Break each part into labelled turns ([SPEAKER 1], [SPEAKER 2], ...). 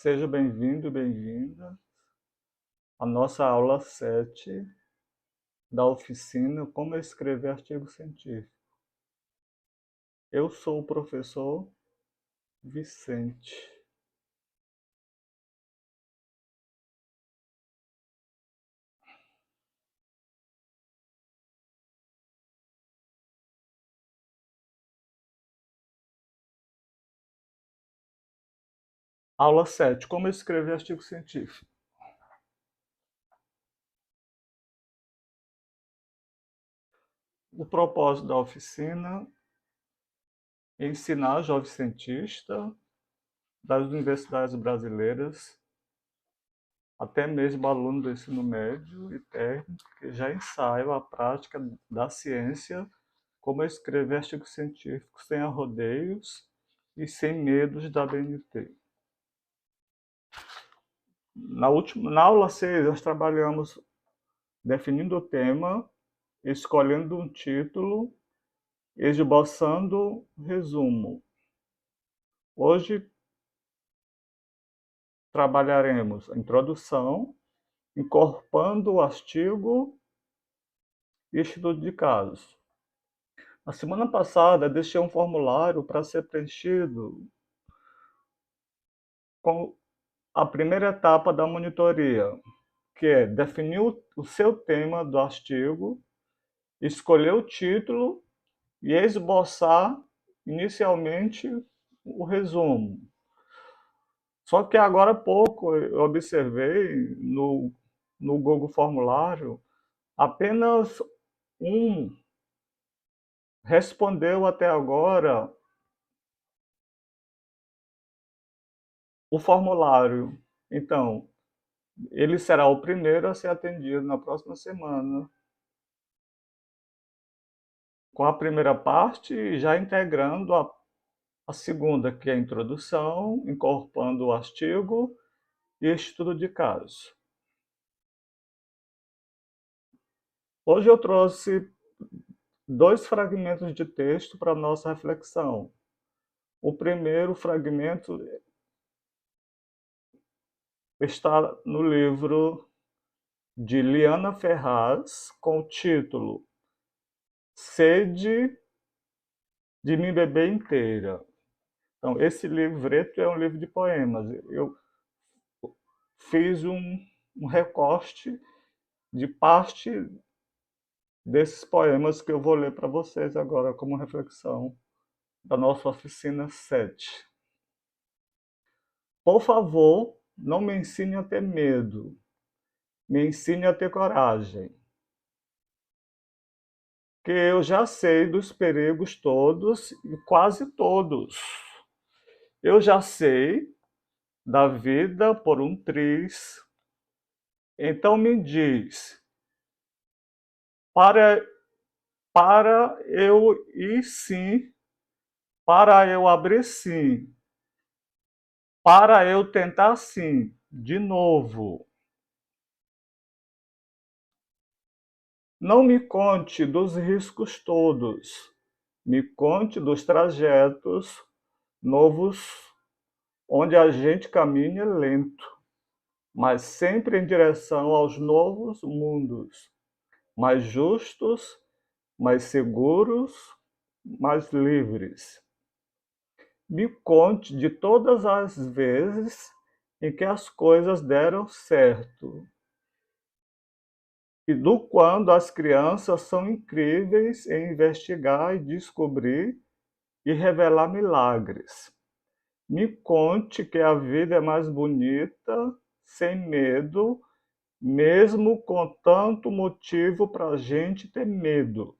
[SPEAKER 1] Seja bem-vindo e bem-vinda à nossa aula 7 da oficina Como Escrever Artigo Científico. Eu sou o professor Vicente. Aula 7, Como Escrever Artigo Científico. O propósito da oficina é ensinar jovens cientistas das universidades brasileiras, até mesmo alunos do ensino médio e técnico, que já ensaiam a prática da ciência, como escrever artigos científicos sem arrodeios e sem medos da BNT. Na aula 6, nós trabalhamos definindo o tema, escolhendo um título, esboçando resumo. Hoje trabalharemos a introdução, incorporando o artigo e estudo de casos. Na semana passada, deixei um formulário para ser preenchido com a primeira etapa da monitoria, que é definir o seu tema do artigo, escolher o título e esboçar inicialmente o resumo. Só que agora há pouco eu observei no Google Formulário, apenas um respondeu até agora o formulário. Então, ele será o primeiro a ser atendido na próxima semana, com a primeira parte já integrando a segunda, que é a introdução, incorporando o artigo e estudo de caso. Hoje eu trouxe 2 fragmentos de texto para nossa reflexão. O primeiro fragmento está no livro de Liana Ferraz, com o título Sede de Me Beber Inteira. Então, esse livreto é um livro de poemas. Eu fiz um recorte de parte desses poemas que eu vou ler para vocês agora como reflexão da nossa oficina 7. Por favor, não me ensine a ter medo, me ensine a ter coragem, que eu já sei dos perigos todos e quase todos. Eu já sei da vida por um triz. Então me diz, para eu ir sim, para eu abrir sim, para eu tentar sim, de novo. Não me conte dos riscos todos, me conte dos trajetos novos onde a gente caminha lento, mas sempre em direção aos novos mundos, mais justos, mais seguros, mais livres. Me conte de todas as vezes em que as coisas deram certo e do quando as crianças são incríveis em investigar e descobrir e revelar milagres. Me conte que a vida é mais bonita, sem medo, mesmo com tanto motivo para a gente ter medo.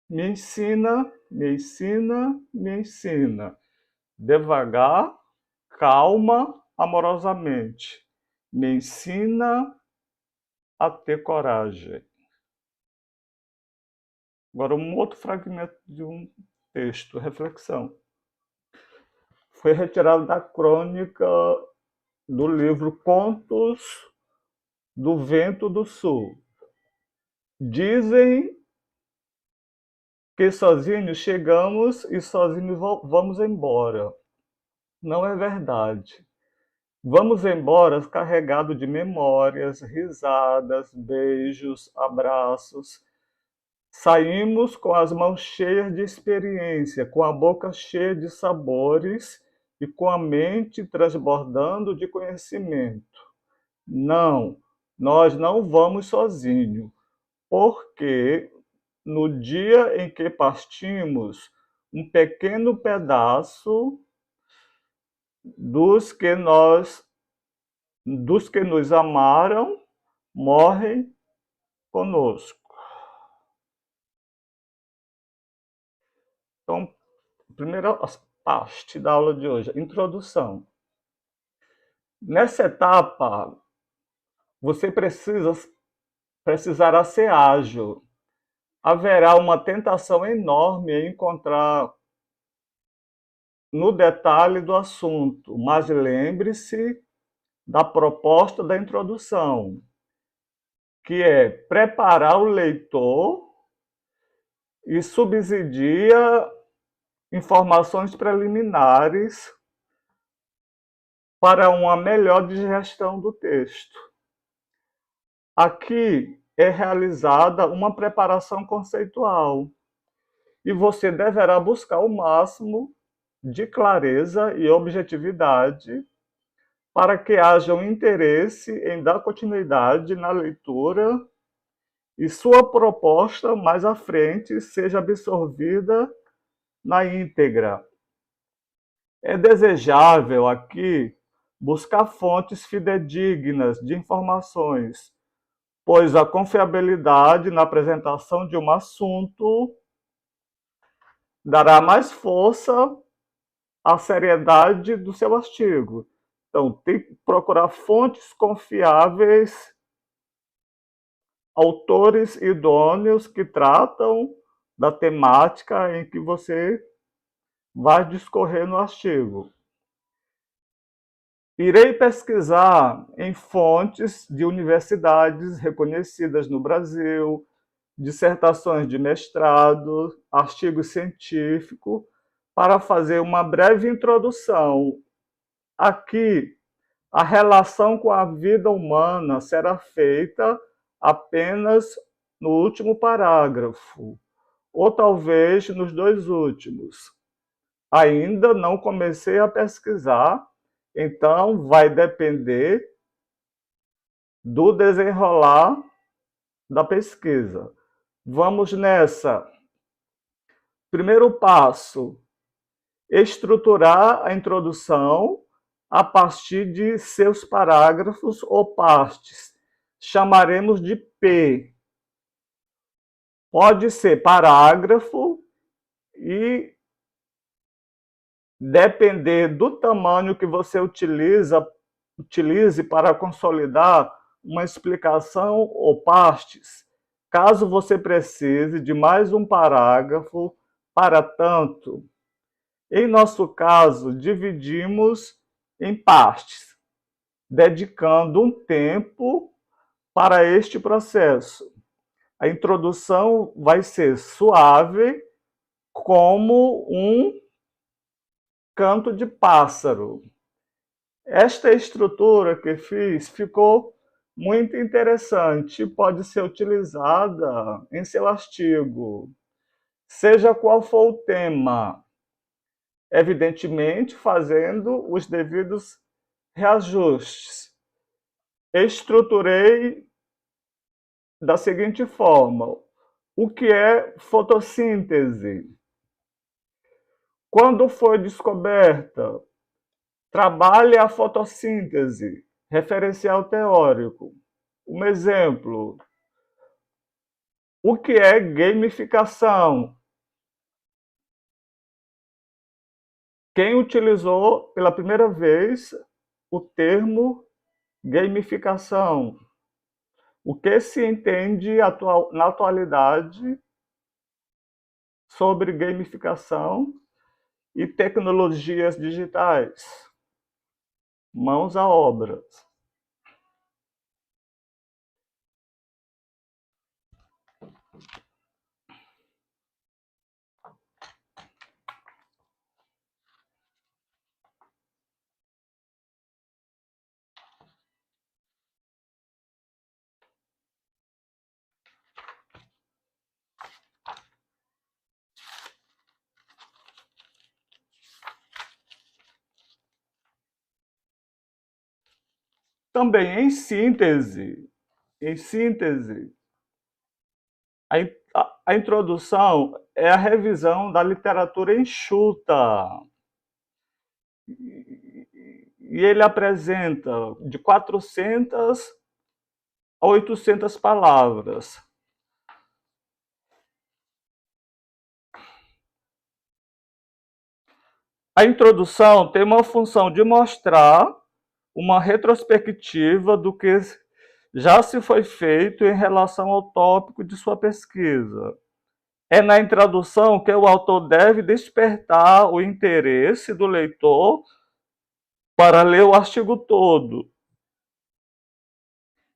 [SPEAKER 1] Me ensina, me ensina, me ensina. Devagar, calma, amorosamente. Me ensina a ter coragem. Agora, um outro fragmento de um texto, reflexão. Foi retirado da crônica do livro Contos do Vento do Sul. Dizem que sozinhos chegamos e sozinhos vamos embora. Não é verdade. Vamos embora carregado de memórias, risadas, beijos, abraços. Saímos com as mãos cheias de experiência, com a boca cheia de sabores e com a mente transbordando de conhecimento. Não, nós não vamos sozinhos, porque no dia em que partimos, um pequeno pedaço dos que nos amaram morrem conosco. Então, primeira parte da aula de hoje, introdução. Nessa etapa, você precisará ser ágil. Haverá uma tentação enorme em encontrar no detalhe do assunto, mas lembre-se da proposta da introdução, que é preparar o leitor e subsidia informações preliminares para uma melhor digestão do texto. Aqui é realizada uma preparação conceitual e você deverá buscar o máximo de clareza e objetividade para que haja um interesse em dar continuidade na leitura e sua proposta mais à frente seja absorvida na íntegra. É desejável aqui buscar fontes fidedignas de informações, pois a confiabilidade na apresentação de um assunto dará mais força à seriedade do seu artigo. Então, tem que procurar fontes confiáveis, autores idôneos que tratam da temática em que você vai discorrer no artigo. Irei pesquisar em fontes de universidades reconhecidas no Brasil, dissertações de mestrado, artigos científicos, para fazer uma breve introdução. Aqui, a relação com a vida humana será feita apenas no último parágrafo, ou talvez nos dois últimos. Ainda não comecei a pesquisar, então vai depender do desenrolar da pesquisa. Vamos nessa. Primeiro passo: estruturar a introdução a partir de seus parágrafos ou partes. Chamaremos de P. Pode ser parágrafo e depender do tamanho que você utilize para consolidar uma explicação ou partes. Caso você precise de mais um parágrafo para tanto, em nosso caso, dividimos em partes, dedicando um tempo para este processo. A introdução vai ser suave, como um canto de pássaro. Esta estrutura que fiz ficou muito interessante e pode ser utilizada em seu artigo, seja qual for o tema, evidentemente fazendo os devidos reajustes. Estruturei da seguinte forma: o que é fotossíntese? Quando foi descoberta? Trabalhe a fotossíntese, referencial teórico. Um exemplo: o que é gamificação? Quem utilizou pela primeira vez o termo gamificação? O que se entende na atualidade sobre gamificação e tecnologias digitais? Mãos à obra. Também, em síntese, a introdução é a revisão da literatura enxuta. E ele apresenta de 400 a 800 palavras. A introdução tem uma função de mostrar uma retrospectiva do que já se foi feito em relação ao tópico de sua pesquisa. É na introdução que o autor deve despertar o interesse do leitor para ler o artigo todo.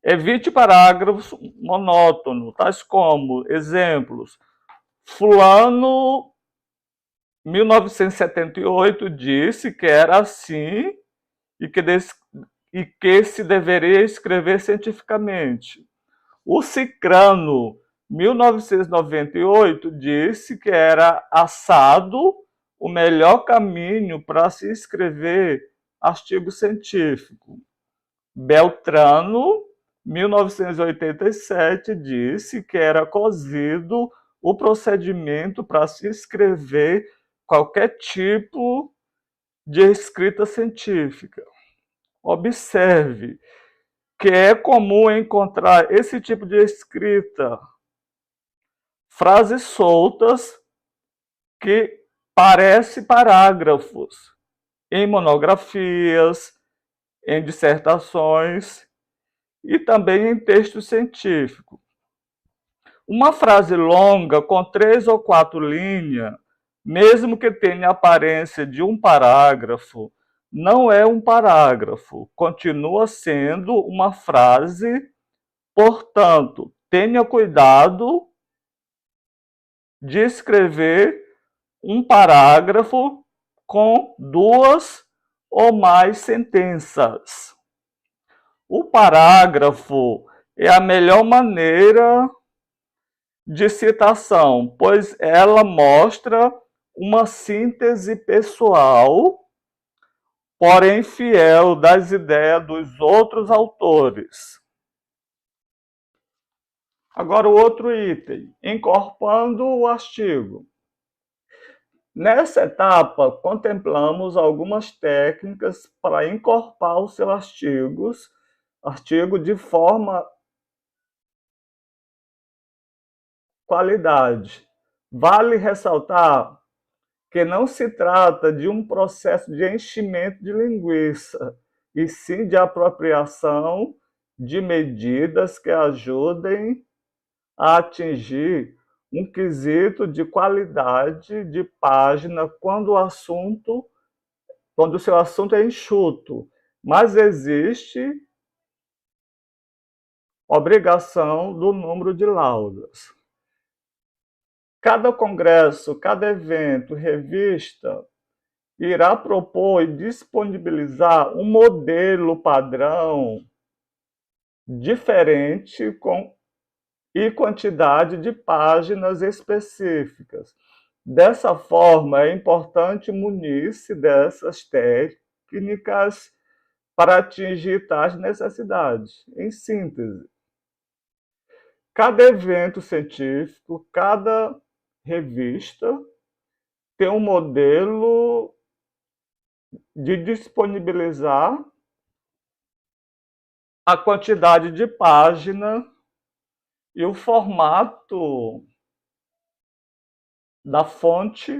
[SPEAKER 1] Evite parágrafos monótonos, tais como, exemplos, fulano, 1978, disse que era assim e que se deveria escrever cientificamente. O Cicrano, 1998, disse que era assado o melhor caminho para se escrever artigo científico. Beltrano, 1987, disse que era cozido o procedimento para se escrever qualquer tipo de escrita científica. Observe que é comum encontrar esse tipo de escrita, frases soltas que parecem parágrafos, em monografias, em dissertações e também em texto científico. Uma frase longa com 3 ou 4 linhas, mesmo que tenha a aparência de um parágrafo, não é um parágrafo, continua sendo uma frase. Portanto, tenha cuidado de escrever um parágrafo com 2 ou mais sentenças. O parágrafo é a melhor maneira de citação, pois ela mostra uma síntese pessoal, porém fiel das ideias dos outros autores. Agora o outro item, incorporando o artigo. Nessa etapa, contemplamos algumas técnicas para incorporar os seus artigo de forma qualidade. Vale ressaltar que não se trata de um processo de enchimento de linguiça, e sim de apropriação de medidas que ajudem a atingir um quesito de qualidade de página quando o seu assunto é enxuto, mas existe obrigação do número de laudas. Cada congresso, cada evento, revista, irá propor e disponibilizar um modelo padrão diferente e quantidade de páginas específicas. Dessa forma, é importante munir-se dessas técnicas para atingir tais necessidades. Em síntese, cada evento científico, cada revista tem um modelo de disponibilizar a quantidade de página e o formato da fonte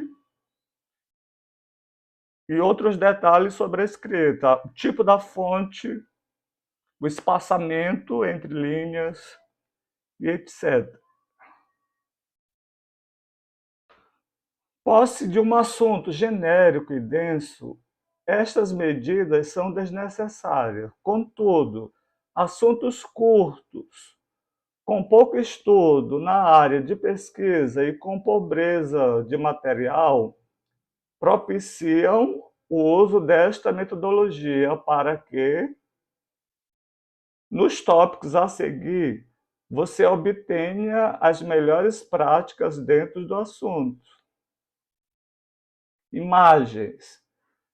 [SPEAKER 1] e outros detalhes sobre a escrita, o tipo da fonte, o espaçamento entre linhas e etc. Posse de um assunto genérico e denso, estas medidas são desnecessárias. Contudo, assuntos curtos, com pouco estudo na área de pesquisa e com pobreza de material, propiciam o uso desta metodologia para que, nos tópicos a seguir, você obtenha as melhores práticas dentro do assunto. Imagens.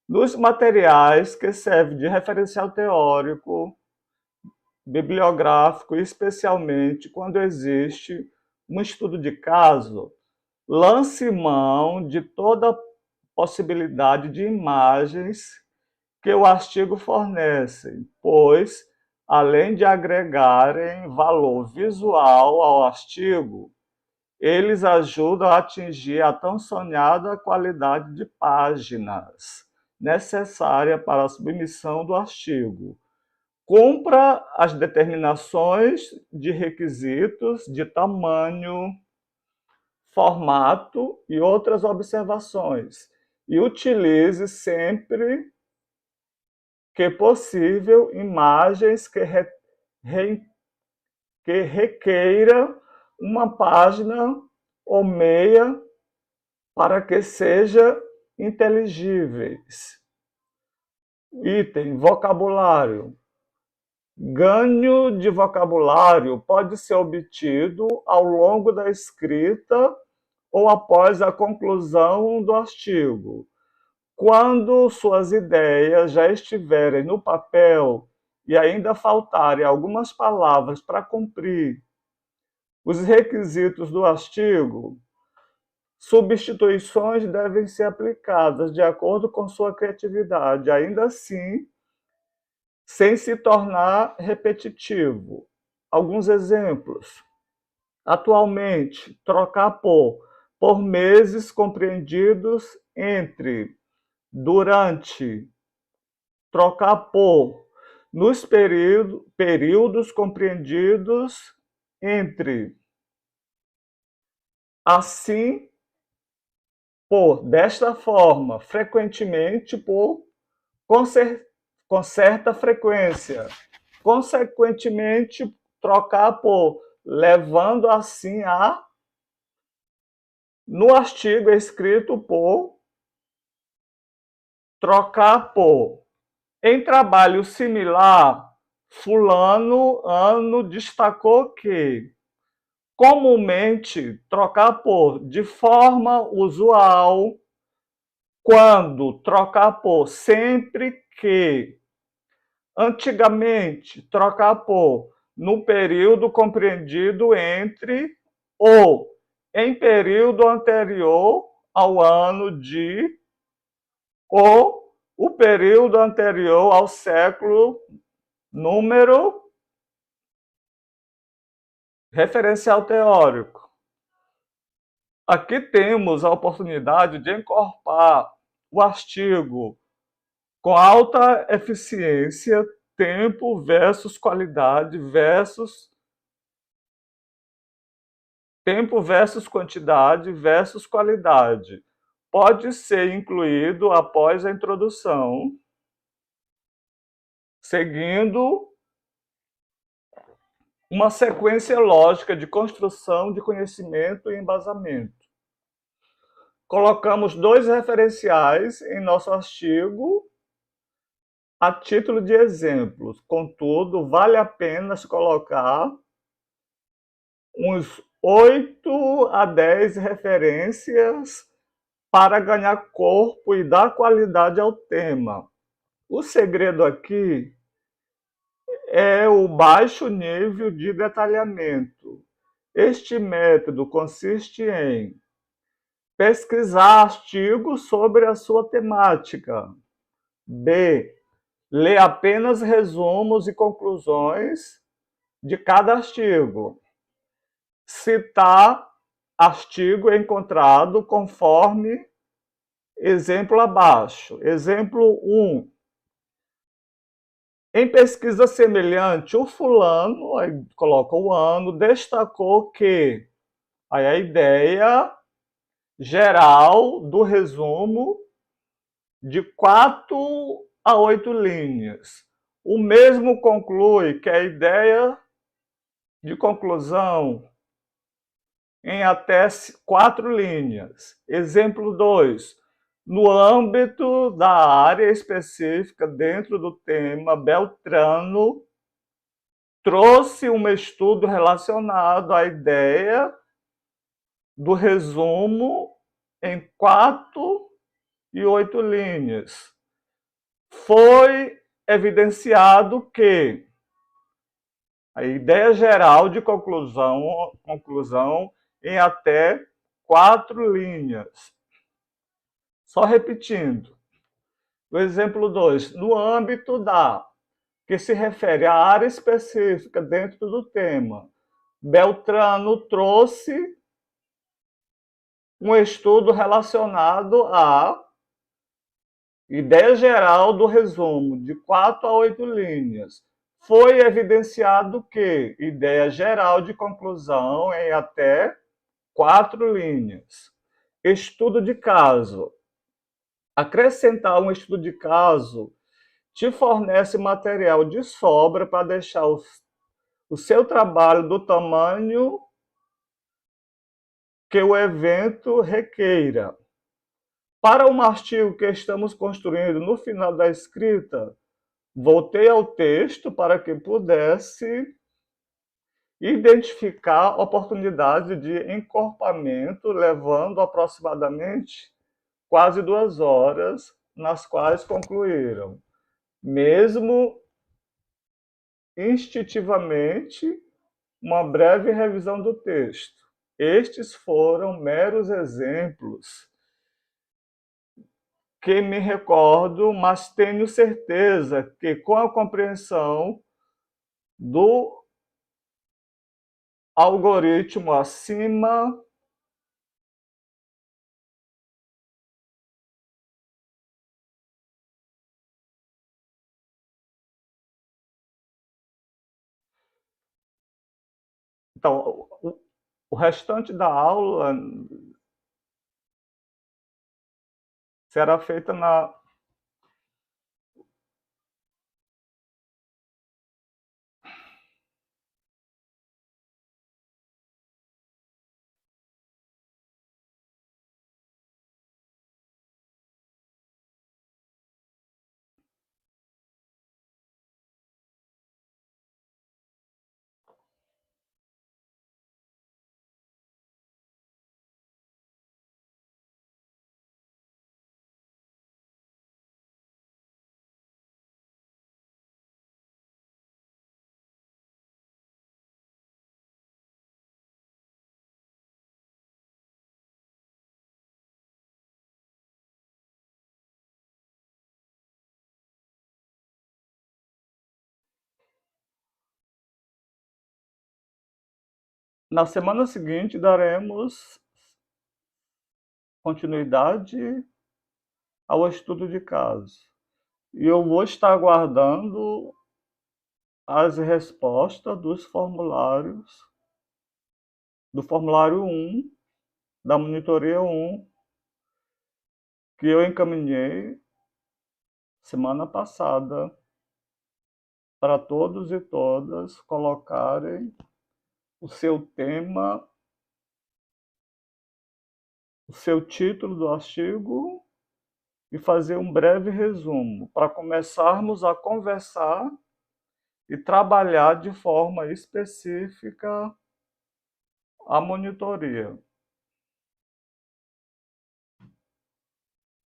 [SPEAKER 1] Nos materiais que servem de referencial teórico, bibliográfico, especialmente quando existe um estudo de caso, lance mão de toda possibilidade de imagens que o artigo fornece, pois, além de agregarem valor visual ao artigo, eles ajudam a atingir a tão sonhada qualidade de páginas necessária para a submissão do artigo. Cumpra as determinações de requisitos de tamanho, formato e outras observações, e utilize sempre que possível imagens que requeira uma página ou meia para que sejam inteligíveis. Item: vocabulário. Ganho de vocabulário pode ser obtido ao longo da escrita ou após a conclusão do artigo. Quando suas ideias já estiverem no papel e ainda faltarem algumas palavras para cumprir os requisitos do artigo, substituições devem ser aplicadas de acordo com sua criatividade, ainda assim, sem se tornar repetitivo. Alguns exemplos. Atualmente, trocar por meses compreendidos entre, durante, trocar por, nos períodos compreendidos entre, assim, por, desta forma, frequentemente, com certa frequência, consequentemente, trocar por, levando assim a, no artigo escrito por, trocar por. Em trabalho similar, fulano ano destacou que, comumente, trocar por, de forma usual, quando, trocar por, sempre que, antigamente, trocar por, no período compreendido entre, ou em período anterior ao ano de, ou o período anterior ao século, número, referencial teórico. Aqui temos a oportunidade de encorpar o artigo com alta eficiência, tempo versus qualidade tempo versus quantidade versus qualidade. Pode ser incluído após a introdução, seguindo uma sequência lógica de construção de conhecimento e embasamento. Colocamos 2 referenciais em nosso artigo a título de exemplos. Contudo, vale a pena colocar uns 8 a 10 referências para ganhar corpo e dar qualidade ao tema. O segredo aqui é o baixo nível de detalhamento. Este método consiste em pesquisar artigos sobre a sua temática. B. Ler apenas resumos e conclusões de cada artigo. Citar artigo encontrado conforme exemplo abaixo. Exemplo 1. Em pesquisa semelhante, o fulano, aí coloca o ano, destacou que, aí a ideia geral do resumo de 4 a 8 linhas. O mesmo conclui que a ideia de conclusão em até 4 linhas. Exemplo 2. No âmbito da área específica dentro do tema, Beltrano trouxe um estudo relacionado à ideia do resumo em 4 e 8 linhas. Foi evidenciado que A ideia geral de conclusão em até 4 linhas. Só repetindo. O exemplo 2, no âmbito da, que se refere à área específica dentro do tema. Beltrano trouxe um estudo relacionado à ideia geral do resumo, de 4 a 8 linhas. Foi evidenciado que ideia geral de conclusão em até 4 linhas. Estudo de caso. Acrescentar um estudo de caso te fornece material de sobra para deixar o seu trabalho do tamanho que o evento requeira. Para o artigo que estamos construindo no final da escrita, voltei ao texto para que pudesse identificar oportunidades de encorpamento, levando aproximadamente quase 2 horas, nas quais concluíram, mesmo instintivamente, uma breve revisão do texto. Estes foram meros exemplos que me recordo, mas tenho certeza que com a compreensão do algoritmo acima, então, o restante da aula será feita na semana seguinte, daremos continuidade ao estudo de caso. E eu vou estar aguardando as respostas dos formulários, do formulário 1, da monitoria 1, que eu encaminhei semana passada, para todos e todas colocarem o seu tema, o seu título do artigo e fazer um breve resumo, para começarmos a conversar e trabalhar de forma específica a monitoria.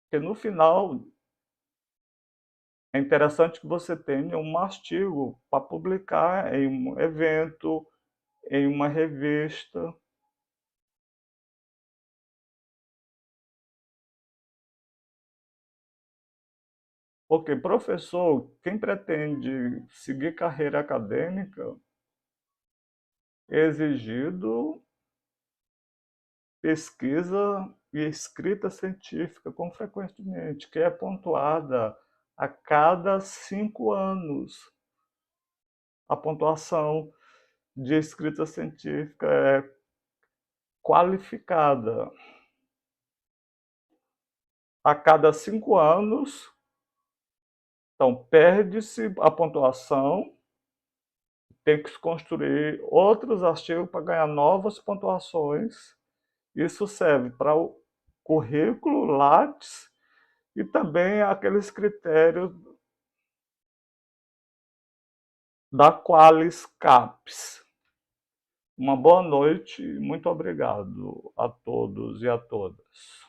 [SPEAKER 1] Porque no final é interessante que você tenha um artigo para publicar em um evento, em uma revista. Porque professor, quem pretende seguir carreira acadêmica, é exigido pesquisa e escrita científica com frequentemente, que é pontuada a cada 5 anos. A pontuação de escrita científica é qualificada. A cada 5 anos, então perde-se a pontuação, tem que construir outros artigos para ganhar novas pontuações. Isso serve para o currículo Lattes e também aqueles critérios da Qualis CAPES. Uma boa noite e muito obrigado a todos e a todas.